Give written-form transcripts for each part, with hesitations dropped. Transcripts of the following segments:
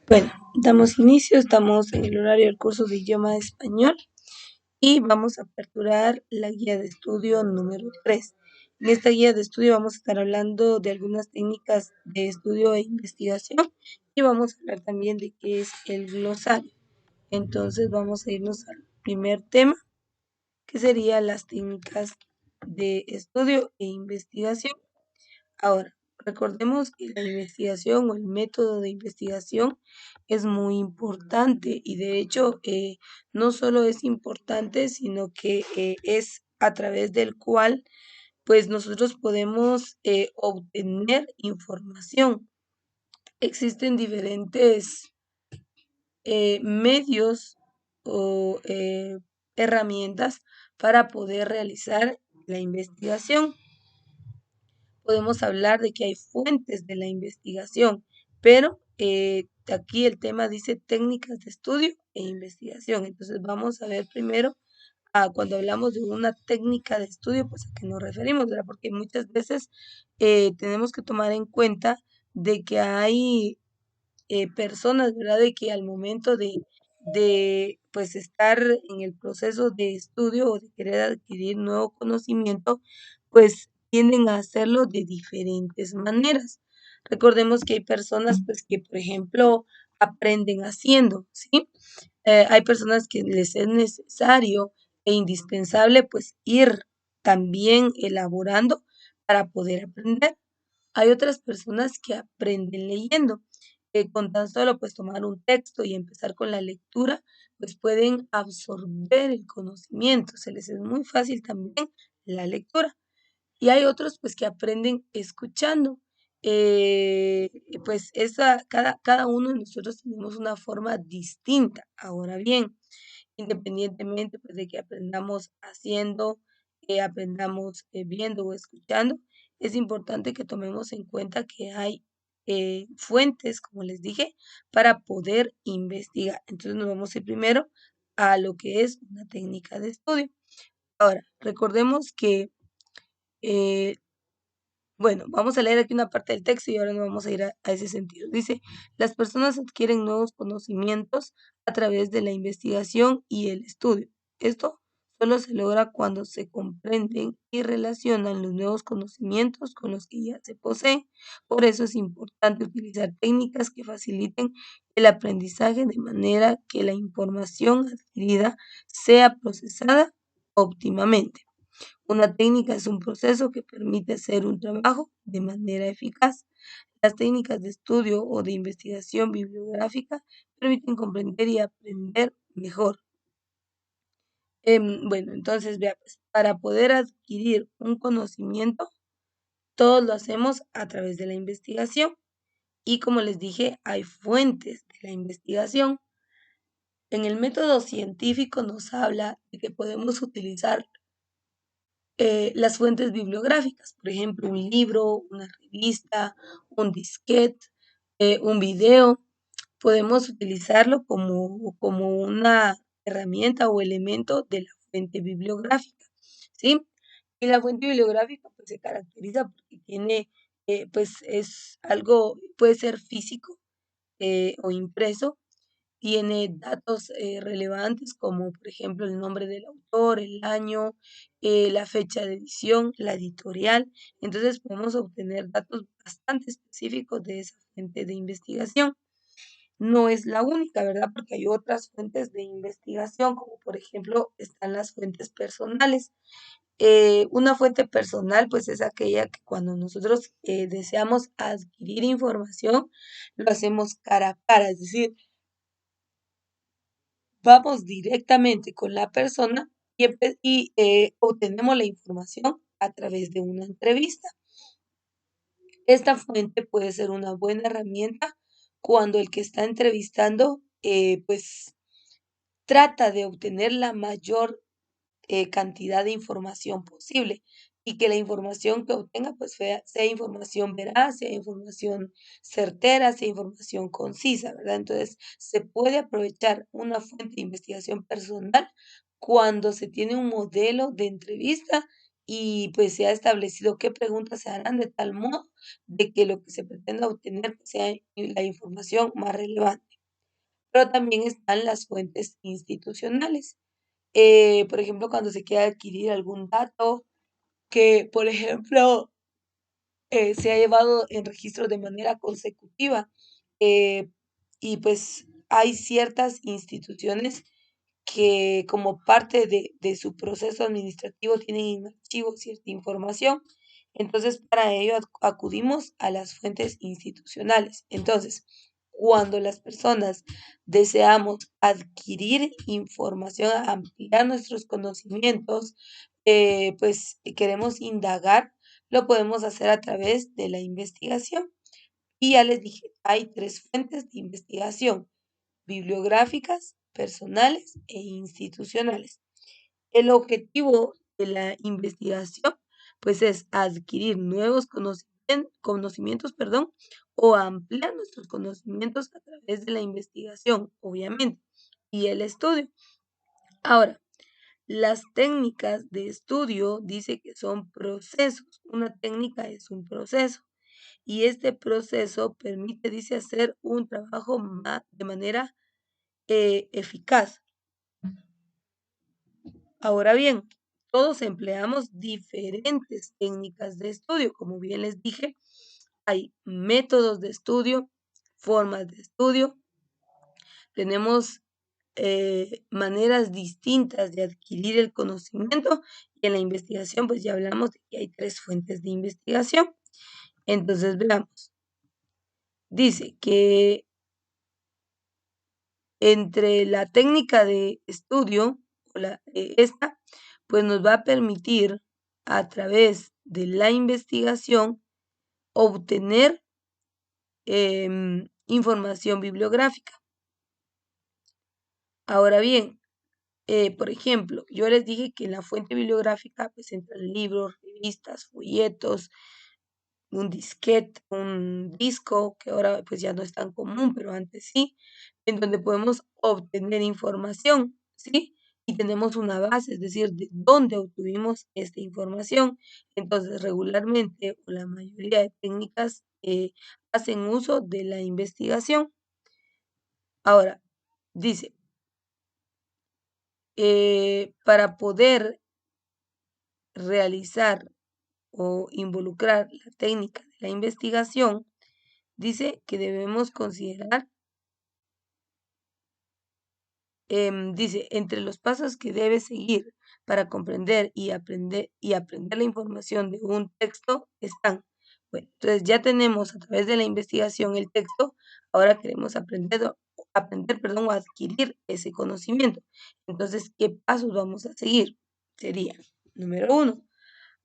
Bueno, damos inicio, estamos en el horario del curso de idioma español y vamos a aperturar la guía de estudio número 3. En esta guía de estudio vamos a estar hablando de algunas técnicas de estudio e investigación y vamos a hablar también de qué es el glosario. Entonces vamos a irnos al primer tema, que sería las técnicas de estudio e investigación. Ahora, recordemos que la investigación o el método de investigación es muy importante y de hecho no solo es importante, sino que es a través del cual pues nosotros podemos obtener información. Existen diferentes medios o herramientas para poder realizar la investigación. Podemos hablar de que hay fuentes de la investigación, pero aquí el tema dice técnicas de estudio e investigación. Entonces vamos a ver primero cuando hablamos de una técnica de estudio, pues a qué nos referimos, ¿verdad? Porque muchas veces tenemos que tomar en cuenta de que hay personas, ¿verdad? De que al momento de pues estar en el proceso de estudio o de querer adquirir nuevo conocimiento, pues tienden a hacerlo de diferentes maneras. Recordemos que hay personas pues que, por ejemplo, aprenden haciendo, ¿sí? Hay personas que les es necesario e indispensable pues ir también elaborando para poder aprender. Hay otras personas que aprenden leyendo. Con tan solo pues tomar un texto y empezar con la lectura, pues pueden absorber el conocimiento. Se les es muy fácil también la lectura. Y hay otros pues que aprenden escuchando. Eh, pues cada uno de nosotros tenemos una forma distinta. Ahora bien, independientemente pues de que aprendamos haciendo, aprendamos viendo o escuchando, es importante que tomemos en cuenta que hay fuentes, como les dije, para poder investigar. Entonces nos vamos a ir primero a lo que es una técnica de estudio. Ahora, recordemos que eh, bueno, vamos a leer aquí una parte del texto y ahora nos vamos a ir a ese sentido. Dice, las personas adquieren nuevos conocimientos a través de la investigación y el estudio. Esto solo se logra cuando se comprenden y relacionan los nuevos conocimientos con los que ya se poseen. Por eso es importante utilizar técnicas que faciliten el aprendizaje de manera que la información adquirida sea procesada óptimamente. Una técnica es un proceso que permite hacer un trabajo de manera eficaz. Las técnicas de estudio o de investigación bibliográfica permiten comprender y aprender mejor. Bueno, entonces vea, pues, para poder adquirir un conocimiento, todos lo hacemos a través de la investigación. Y como les dije, hay fuentes de la investigación. En el método científico nos habla de que podemos utilizar las fuentes bibliográficas, por ejemplo, un libro, una revista, un disquete, un video, podemos utilizarlo como una herramienta o elemento de la fuente bibliográfica, ¿sí? Y la fuente bibliográfica pues se caracteriza porque tiene, pues es algo, puede ser físico o impreso, tiene datos relevantes como por ejemplo el nombre del autor, el año, la fecha de edición, la editorial. Entonces podemos obtener datos bastante específicos de esa fuente de investigación. No es la única, ¿verdad? Porque hay otras fuentes de investigación, como por ejemplo están las fuentes personales. Una fuente personal, pues es aquella que cuando nosotros deseamos adquirir información, lo hacemos cara a cara, es decir, vamos directamente con la persona y obtenemos la información a través de una entrevista. Esta fuente puede ser una buena herramienta cuando el que está entrevistando, pues trata de obtener la mayor cantidad de información posible y que la información que obtenga pues sea información veraz, sea información certera, sea información concisa, ¿verdad? Entonces se puede aprovechar una fuente de investigación personal cuando se tiene un modelo de entrevista y pues se ha establecido qué preguntas se harán de tal modo de que lo que se pretenda obtener pues, sea la información más relevante. Pero también están las fuentes institucionales. Por ejemplo, cuando se quiere adquirir algún dato que, por ejemplo, se ha llevado en registro de manera consecutiva, eh, y pues hay ciertas instituciones que como parte de su proceso administrativo tienen en archivo cierta información. Entonces, para ello acudimos a las fuentes institucionales. Entonces, cuando las personas deseamos adquirir información, ampliar nuestros conocimientos, pues queremos indagar, lo podemos hacer a través de la investigación. Y ya les dije, hay tres fuentes de investigación: bibliográficas, personales e institucionales. El objetivo de la investigación, pues, es adquirir nuevos conocimientos, perdón, o ampliar nuestros conocimientos a través de la investigación, obviamente, y el estudio. Ahora, las técnicas de estudio dice que son procesos. Una técnica es un proceso y este proceso permite, dice, hacer un trabajo de manera eficaz. Ahora bien, todos empleamos diferentes técnicas de estudio. Como bien les dije, hay métodos de estudio, formas de estudio, tenemos maneras distintas de adquirir el conocimiento y en la investigación pues ya hablamos de que hay tres fuentes de investigación. Entonces veamos, dice que entre la técnica de estudio, o esta, pues nos va a permitir a través de la investigación obtener información bibliográfica. Ahora bien, por ejemplo, yo les dije que en la fuente bibliográfica pues entran libros, revistas, folletos, un disquete, un disco, que ahora pues ya no es tan común, pero antes sí, en donde podemos obtener información, ¿sí? Y tenemos una base, es decir, de dónde obtuvimos esta información. Entonces, regularmente, o la mayoría de técnicas hacen uso de la investigación. Ahora, dice, para poder realizar o involucrar la técnica de la investigación, dice que debemos considerar, dice, entre los pasos que debe seguir para comprender y aprender la información de un texto están. Bueno, entonces ya tenemos a través de la investigación el texto, ahora queremos aprender, perdón, o adquirir ese conocimiento. Entonces, ¿qué pasos vamos a seguir? Sería, número uno,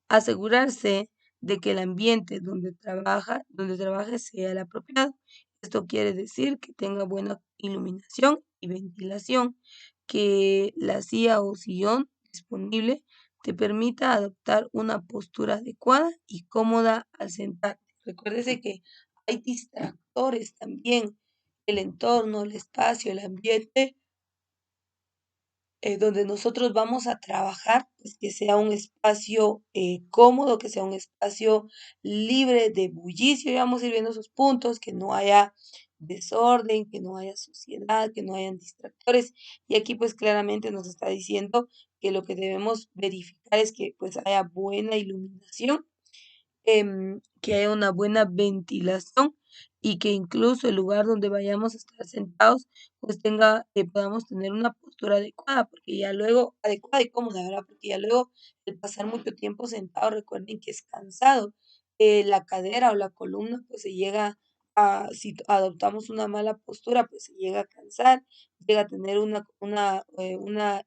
asegurarse de que el ambiente donde trabaje sea el apropiado. Esto quiere decir que tenga buena iluminación y ventilación, que la silla o sillón disponible te permita adoptar una postura adecuada y cómoda al sentarte. Recuérdese que hay distractores también, el entorno, el espacio, el ambiente donde nosotros vamos a trabajar, pues que sea un espacio cómodo, que sea un espacio libre de bullicio, y vamos a ir viendo esos puntos, que no haya desorden, que no haya suciedad, que no hayan distractores. Y aquí pues claramente nos está diciendo que lo que debemos verificar es que pues haya buena iluminación, que haya una buena ventilación y que incluso el lugar donde vayamos a estar sentados, pues podamos tener una postura adecuada, porque ya luego, adecuada y cómoda, ¿verdad? Porque ya luego el pasar mucho tiempo sentado, recuerden que es cansado. La cadera o la columna, pues se llega si adoptamos una mala postura, pues se llega a cansar, llega a tener una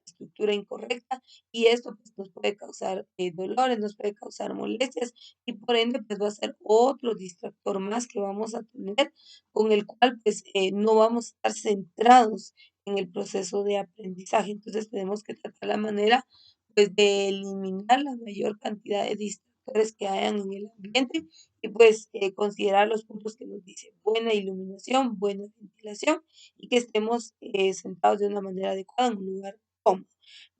estructura incorrecta y esto pues nos puede causar dolores, nos puede causar molestias y por ende, pues va a ser otro distractor más que vamos a tener, con el cual pues no vamos a estar centrados en el proceso de aprendizaje. Entonces tenemos que tratar la manera pues de eliminar la mayor cantidad de distractores que hayan en el ambiente y pues considerar los puntos que nos dice buena iluminación, buena ventilación y que estemos sentados de una manera adecuada en un lugar cómodo.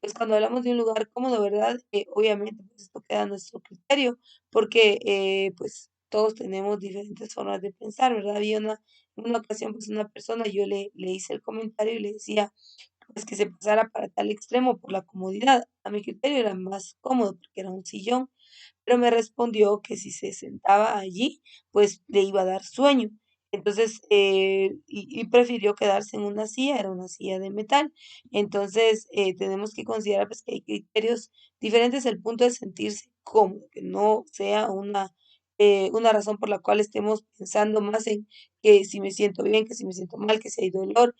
pues cuando hablamos de un lugar cómodo, ¿verdad? Obviamente, pues esto queda a nuestro criterio, porque pues todos tenemos diferentes formas de pensar, ¿verdad? Había en una ocasión, pues una persona, yo le hice el comentario y le decía, pues que se pasara para tal extremo por la comodidad. A mi criterio era más cómodo porque era un sillón, pero me respondió que si se sentaba allí, pues le iba a dar sueño. Entonces, y prefirió quedarse en una silla, era una silla de metal. Entonces, tenemos que considerar pues, que hay criterios diferentes. El punto de sentirse cómodo, que no sea una razón por la cual estemos pensando más en que si me siento bien, que si me siento mal, que si hay dolor,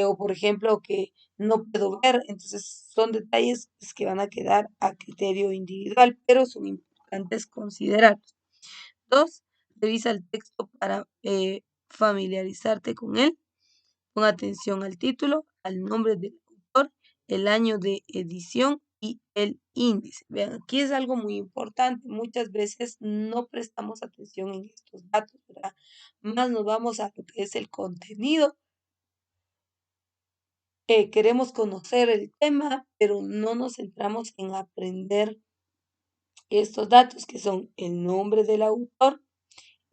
o por ejemplo, que no puedo ver. Entonces, son detalles pues, que van a quedar a criterio individual, pero son importantes considerar. Dos, revisa el texto para familiarizarte con él. Pon atención al título, al nombre del autor, el año de edición y el índice. Vean, aquí es algo muy importante. Muchas veces no prestamos atención en estos datos, ¿verdad? Más nos vamos a lo que es el contenido. Queremos conocer el tema, pero no nos centramos en aprender estos datos que son el nombre del autor,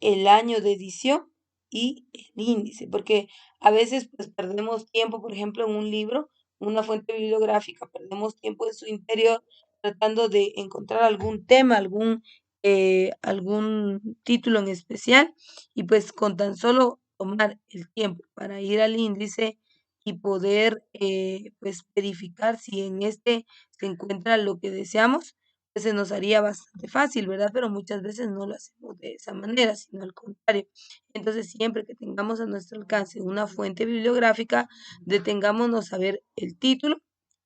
el año de edición y el índice, porque a veces pues perdemos tiempo, por ejemplo, en un libro, una fuente bibliográfica, perdemos tiempo en su interior tratando de encontrar algún tema, algún título en especial, y pues con tan solo tomar el tiempo para ir al índice y poder pues verificar si en este se encuentra lo que deseamos, pues se nos haría bastante fácil, ¿verdad? Pero muchas veces no lo hacemos de esa manera, sino al contrario. Entonces, siempre que tengamos a nuestro alcance una fuente bibliográfica, detengámonos a ver el título,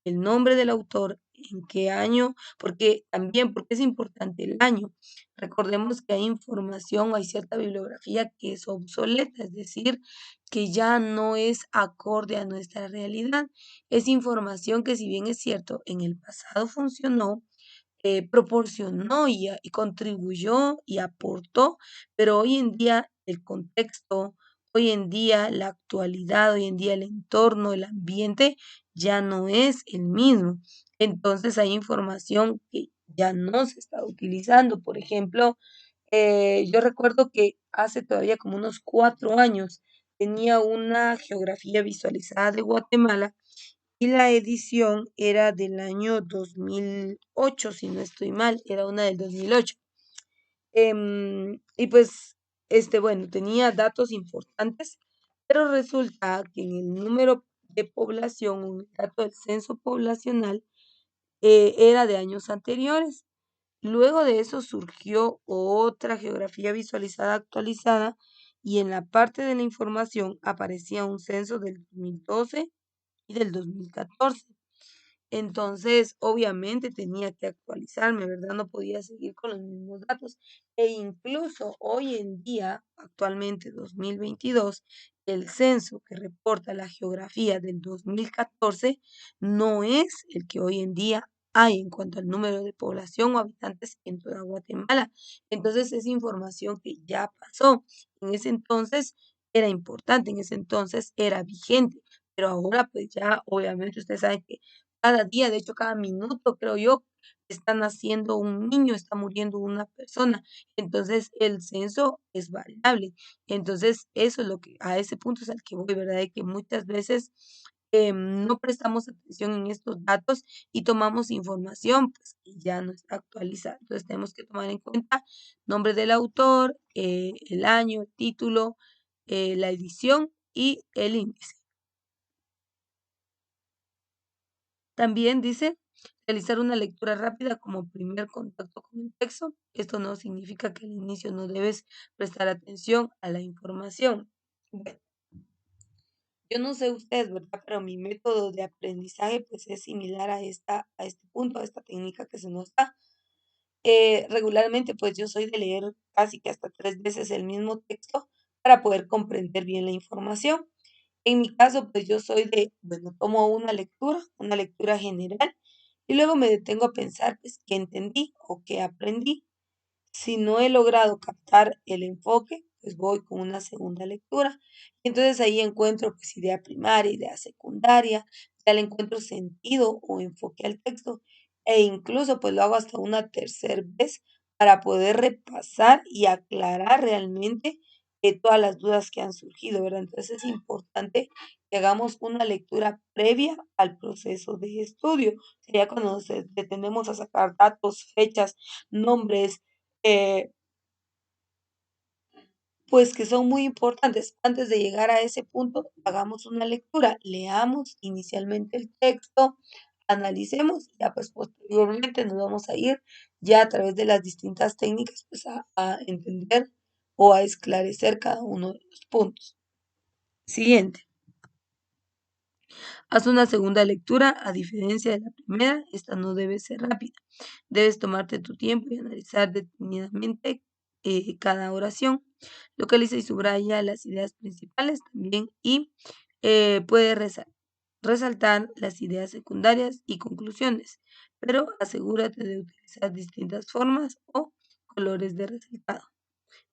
el nombre del autor, en qué año, porque también, porque es importante el año. Recordemos que hay información o hay cierta bibliografía que es obsoleta, es decir, que ya no es acorde a nuestra realidad. Es información que si bien es cierto, en el pasado funcionó, proporcionó y contribuyó y aportó, pero hoy en día el contexto, hoy en día la actualidad, hoy en día el entorno, el ambiente ya no es el mismo. Entonces hay información que ya no se está utilizando. Por ejemplo, yo recuerdo que hace todavía como unos 4 años tenía una geografía visualizada de Guatemala y la edición era del año 2008, si no estoy mal, era una del 2008. Y pues, bueno, tenía datos importantes, pero resulta que en el número de población, un dato del censo poblacional, era de años anteriores. Luego de eso surgió otra geografía visualizada actualizada y en la parte de la información aparecía un censo del 2012 y del 2014. Entonces, obviamente tenía que actualizarme, ¿verdad? No podía seguir con los mismos datos. E incluso hoy en día, actualmente 2022, el censo que reporta la geografía del 2014 no es el que hoy en día hay en cuanto al número de población o habitantes en toda Guatemala. Entonces, es información que ya pasó. En ese entonces era importante, en ese entonces era vigente, pero ahora pues ya obviamente ustedes saben que cada día, de hecho, cada minuto, creo yo, está naciendo un niño, está muriendo una persona. Entonces, el censo es variable. Entonces, eso es lo que, a ese punto es al que voy, ¿verdad? De que muchas veces no prestamos atención en estos datos y tomamos información pues, que ya no está actualizada. Entonces, tenemos que tomar en cuenta nombre del autor, el año, el título, la edición y el índice. También dice realizar una lectura rápida como primer contacto con el texto. Esto no significa que al inicio no debes prestar atención a la información. Bueno, yo no sé ustedes, ¿verdad? Pero mi método de aprendizaje pues es similar a este punto, a esta técnica que se nos da. Regularmente pues yo soy de leer casi que hasta 3 veces el mismo texto para poder comprender bien la información. En mi caso, pues yo soy bueno, tomo una lectura general, y luego me detengo a pensar, pues, qué entendí o qué aprendí. Si no he logrado captar el enfoque, pues voy con una segunda lectura. Y entonces ahí encuentro, pues, idea primaria, idea secundaria, ya le encuentro sentido o enfoque al texto e incluso pues lo hago hasta una tercera vez para poder repasar y aclarar realmente todas las dudas que han surgido, ¿verdad? Entonces es importante que hagamos una lectura previa al proceso de estudio. Sería cuando nos detenemos a sacar datos, fechas, nombres, eh, pues que son muy importantes. Antes de llegar a ese punto, hagamos una lectura, leamos inicialmente el texto, analicemos, y ya pues posteriormente nos vamos a ir ya a través de las distintas técnicas pues a entender o a esclarecer cada uno de los puntos. Siguiente. Haz una segunda lectura, a diferencia de la primera, esta no debe ser rápida. Debes tomarte tu tiempo y analizar detenidamente cada oración. Localiza y subraya las ideas principales también y puede resaltar las ideas secundarias y conclusiones, pero asegúrate de utilizar distintas formas o colores de resaltado.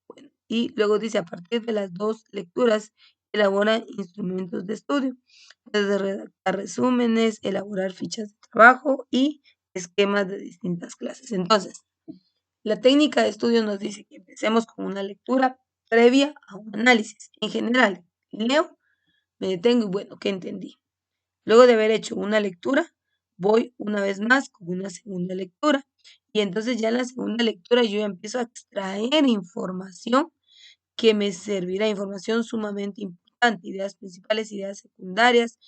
Bueno, y luego dice, a partir de las dos lecturas, elabora instrumentos de estudio. Puedes redactar resúmenes, elaborar fichas de trabajo y esquemas de distintas clases. Entonces, la técnica de estudio nos dice que empecemos con una lectura previa a un análisis. En general, leo, me detengo y bueno, ¿qué entendí? Luego de haber hecho una lectura, voy una vez más con una segunda lectura. Y entonces ya en la segunda lectura yo empiezo a extraer información que me servirá, información sumamente importante, ideas principales, ideas secundarias,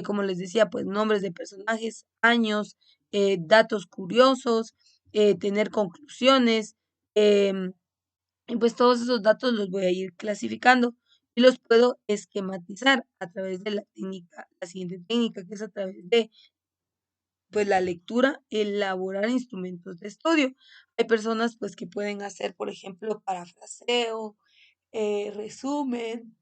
como les decía, pues nombres de personajes, años, datos curiosos, tener conclusiones, em, y pues todos esos datos los voy a ir clasificando y los puedo esquematizar a través de la técnica, la siguiente técnica, que es a través de pues la lectura, elaborar instrumentos de estudio. Hay personas pues que pueden hacer, por ejemplo, parafraseo, resumen,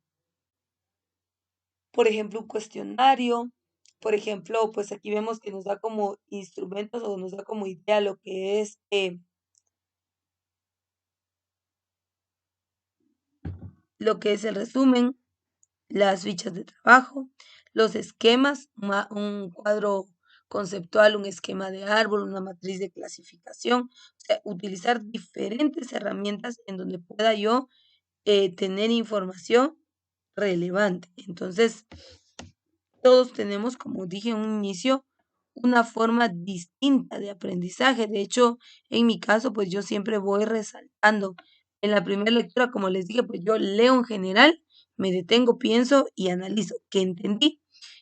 por ejemplo, un cuestionario, por ejemplo, pues aquí vemos que nos da como instrumentos o nos da como idea lo que es el resumen, las fichas de trabajo, los esquemas, un cuadro conceptual, un esquema de árbol, una matriz de clasificación, o sea, utilizar diferentes herramientas en donde pueda yo tener información relevante. Entonces, todos tenemos, como dije en un inicio, una forma distinta de aprendizaje. De hecho, en mi caso, pues yo siempre voy resaltando. En la primera lectura, como les dije, pues yo leo en general, me detengo, pienso y analizo qué entendí.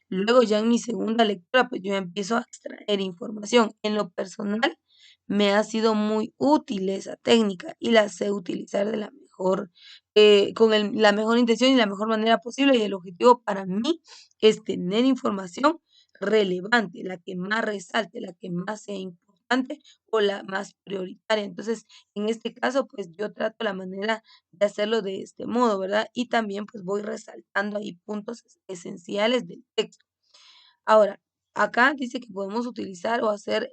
Luego ya en mi segunda lectura, pues yo empiezo a extraer información. En lo personal, me ha sido muy útil esa técnica y la sé utilizar de la mejor, con la mejor intención y la mejor manera posible. Y el objetivo para mí es tener información relevante, la que más resalte, la que más sea importante o la más prioritaria. Entonces, en este caso, pues yo trato la manera de hacerlo de este modo, ¿verdad? Y también pues voy resaltando ahí puntos esenciales del texto. Ahora, acá dice que podemos utilizar o hacer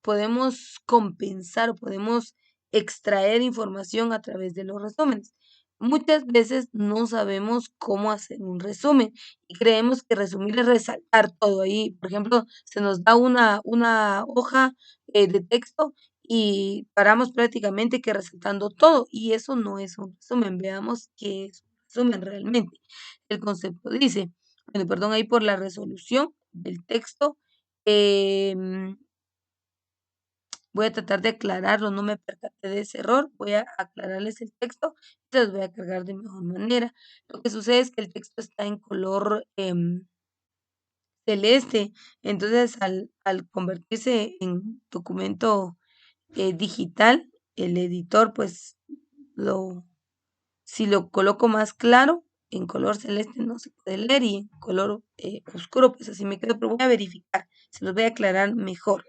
podemos compensar o podemos extraer información a través de los resúmenes. Muchas veces no sabemos cómo hacer un resumen y creemos que resumir es resaltar todo ahí. Por ejemplo, se nos da una hoja de texto y paramos prácticamente que resaltando todo y eso no es un resumen. Veamos qué es un resumen realmente. El concepto dice, bueno, perdón, ahí por la resolución del texto, em, voy a tratar de aclararlo, no me percaté de ese error, voy a aclararles el texto y se los voy a cargar de mejor manera. Lo que sucede es que el texto está en color celeste, entonces al convertirse en documento digital, el editor pues lo si lo coloco más claro, en color celeste no se puede leer y en color oscuro, pues así me quedo, pero voy a verificar, se los voy a aclarar mejor.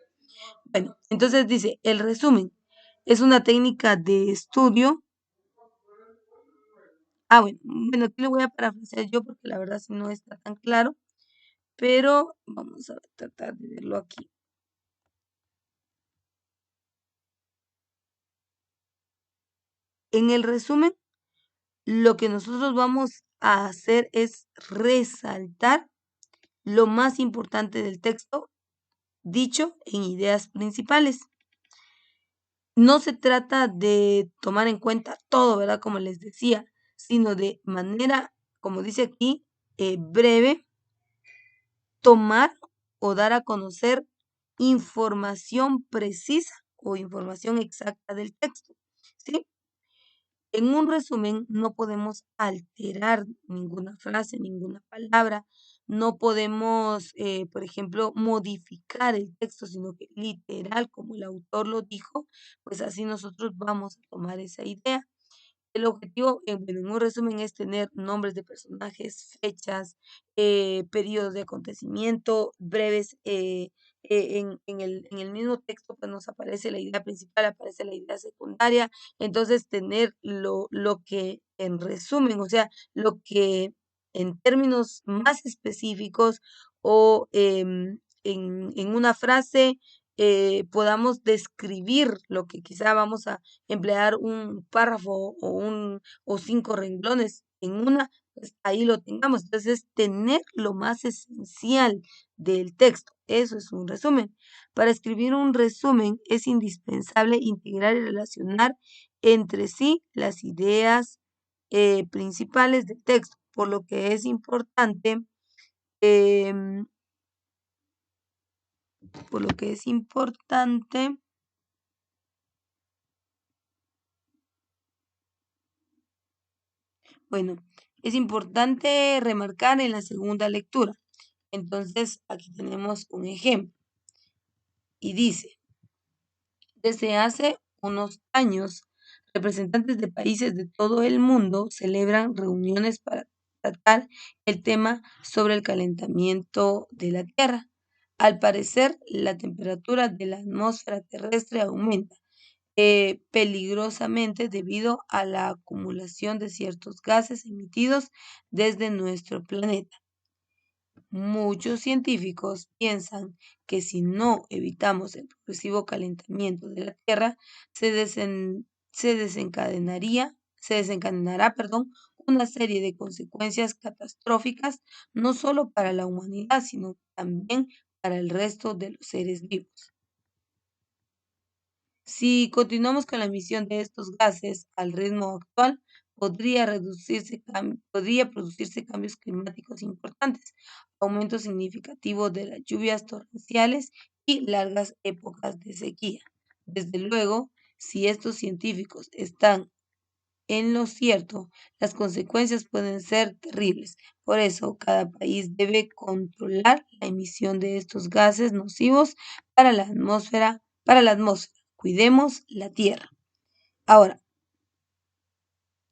Bueno, entonces dice, el resumen es una técnica de estudio. Bueno, aquí lo voy a parafrasear yo porque la verdad sí no está tan claro, pero vamos a tratar de verlo aquí. En el resumen, lo que nosotros vamos a hacer es resaltar lo más importante del texto dicho en ideas principales. No se trata de tomar en cuenta todo, ¿verdad? Como les decía, sino de manera, como dice aquí, breve, tomar o dar a conocer información precisa o información exacta del texto, ¿sí? En un resumen no podemos alterar ninguna frase, ninguna palabra, no podemos, por ejemplo, modificar el texto, sino que literal, como el autor lo dijo, pues así nosotros vamos a tomar esa idea. El objetivo, bueno, en un resumen, es tener nombres de personajes, fechas, periodos de acontecimiento, breves, en el mismo texto, pues, nos aparece la idea principal, aparece la idea secundaria. Entonces, tener lo que en resumen, o sea, lo que en términos más específicos o, en una frase, podamos describir lo que quizá vamos a emplear un párrafo o 5 renglones en una, pues ahí lo tengamos. Entonces, tener lo más esencial del texto, eso es un resumen. Para escribir un resumen es indispensable integrar y relacionar entre sí las ideas, principales del texto, em, por lo que es importante. Bueno, es importante remarcar en la segunda lectura. Entonces, aquí tenemos un ejemplo y dice, desde hace unos años, representantes de países de todo el mundo celebran reuniones para tratar el tema sobre el calentamiento de la Tierra. Al parecer, la temperatura de la atmósfera terrestre aumenta peligrosamente debido a la acumulación de ciertos gases emitidos desde nuestro planeta. Muchos científicos piensan que si no evitamos el progresivo calentamiento de la Tierra, se desencadenará, perdón, una serie de consecuencias catastróficas, no solo para la humanidad, sino también para el resto de los seres vivos. Si continuamos con la emisión de estos gases al ritmo actual, podría producirse cambios climáticos importantes, aumento significativo de las lluvias torrenciales y largas épocas de sequía. Desde luego, si estos científicos están en lo cierto, las consecuencias pueden ser terribles. Por eso, cada país debe controlar la emisión de estos gases nocivos para la atmósfera. Cuidemos la tierra. Ahora,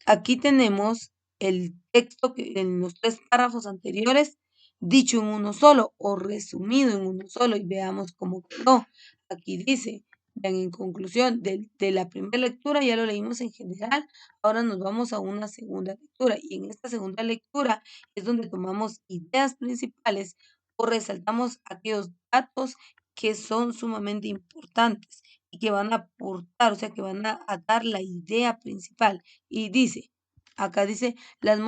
aquí tenemos el texto que en los 3 párrafos anteriores, dicho en uno solo o resumido en uno solo, y veamos cómo quedó. Aquí dice, vean, en conclusión, de la primera lectura ya lo leímos en general, ahora nos vamos a una segunda lectura, y en esta segunda lectura es donde tomamos ideas principales o resaltamos aquellos datos que son sumamente importantes y que van a aportar, o sea, que van a dar la idea principal. Y dice, acá dice, la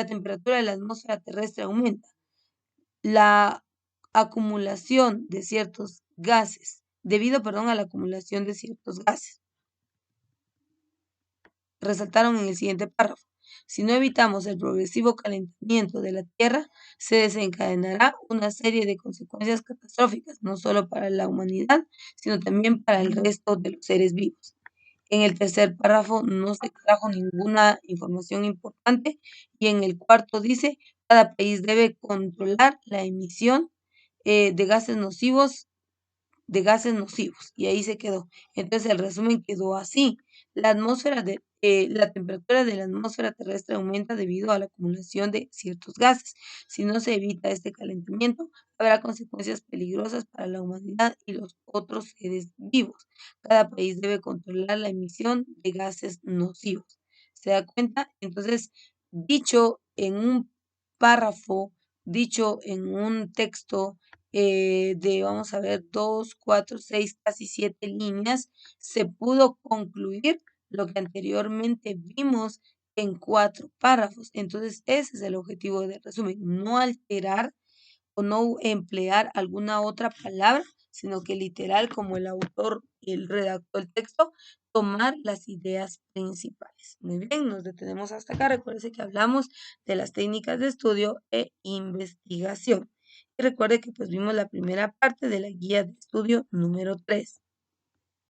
temperatura de la atmósfera terrestre aumenta. La acumulación de ciertos gases, debido, perdón, a la acumulación de ciertos gases. Resaltaron en el siguiente párrafo. Si no evitamos el progresivo calentamiento de la Tierra, se desencadenará una serie de consecuencias catastróficas, no solo para la humanidad, sino también para el resto de los seres vivos. En el tercer párrafo no se trajo ninguna información importante y en el cuarto dice, cada país debe controlar la emisión de gases nocivos, y ahí se quedó. Entonces el resumen quedó así. La temperatura de la atmósfera terrestre aumenta debido a la acumulación de ciertos gases. Si no se evita este calentamiento, habrá consecuencias peligrosas para la humanidad y los otros seres vivos. Cada país debe controlar la emisión de gases nocivos. ¿Se da cuenta? Entonces, dicho en un párrafo, dicho en un texto, vamos a ver, 2, 4, 6, casi 7 líneas, se pudo concluir lo que anteriormente vimos en 4 párrafos. Entonces, ese es el objetivo del resumen, no alterar, o no emplear alguna otra palabra, sino que literal, como el autor, el redactó el texto, tomar las ideas principales. Muy bien, nos detenemos hasta acá. Recuerde que hablamos de las técnicas de estudio e investigación. Y recuerde que pues vimos la primera parte de la guía de estudio número 3.